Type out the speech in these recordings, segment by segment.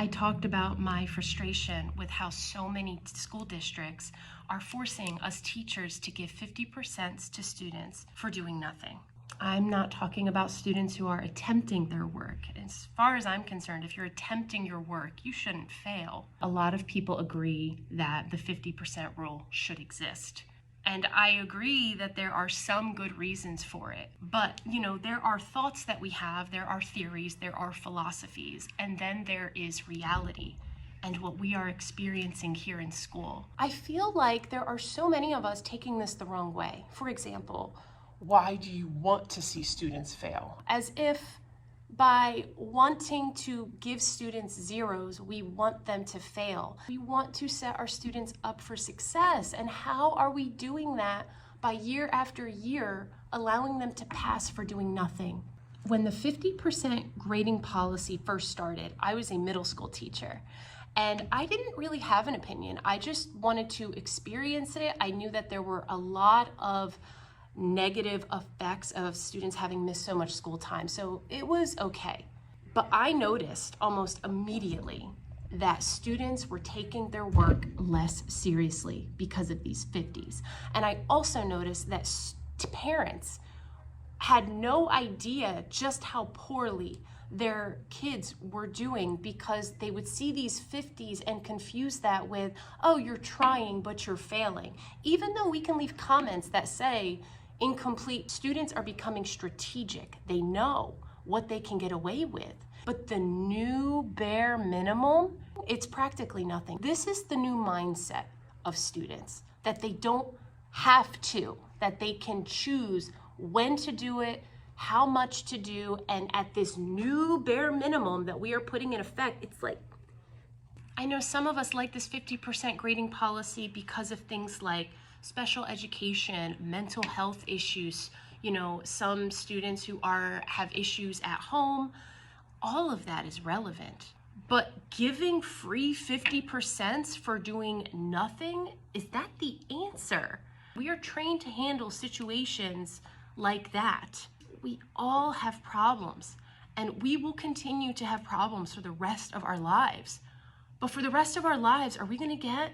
I talked about my frustration with how so many school districts are forcing us teachers to give 50% to students for doing nothing. I'm not talking about students who are attempting their work. As far as I'm concerned, if you're attempting your work, you shouldn't fail. A lot of people agree that the 50% rule should exist. And I agree that there are some good reasons for it. But, there are thoughts that we have, there are theories, there are philosophies, and then there is reality and what we are experiencing here in school. I feel like there are so many of us taking this the wrong way. For example, why do you want to see students fail? As if by wanting to give students zeros, we want them to fail. We want to set our students up for success. And how are we doing that? By year after year, allowing them to pass for doing nothing. When the 50% grading policy first started, I was a middle school teacher. And I didn't really have an opinion. I just wanted to experience it. I knew that there were a lot of negative effects of students having missed so much school time, so it was okay. But I noticed almost immediately that students were taking their work less seriously because of these 50s. And I also noticed that parents had no idea just how poorly their kids were doing because they would see these 50s and confuse that with, oh, you're trying, but you're failing. Even though we can leave comments that say, incomplete, students are becoming strategic. They know what they can get away with. But the new bare minimum, it's practically nothing. This is the new mindset of students, that they don't have to, that they can choose when to do it, how much to do, and at this new bare minimum that we are putting in effect, it's like, I know some of us like this 50% grading policy because of things like special education, mental health issues, some students who have issues at home. All of that is relevant. But giving free 50% for doing nothing, is that the answer? We are trained to handle situations like that. We all have problems, and we will continue to have problems for the rest of our lives. But for the rest of our lives, are we going to get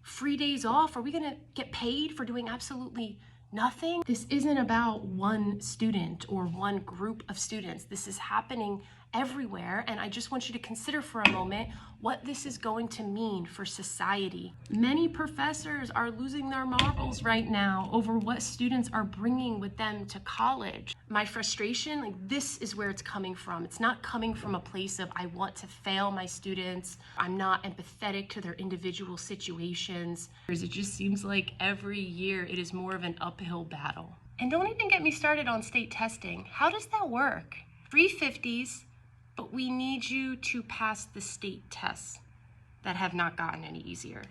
free days off? Are we going to get paid for doing absolutely nothing? This isn't about one student or one group of students. This is happening everywhere, and I just want you to consider for a moment what this is going to mean for society. Many professors are losing their marbles right now over what students are bringing with them to college. My frustration, this is where it's coming from. It's not coming from a place of I want to fail my students. I'm not empathetic to their individual situations. It just seems like every year it is more of an uphill battle. And don't even get me started on state testing. How does that work? Free 50s, but we need you to pass the state tests that have not gotten any easier.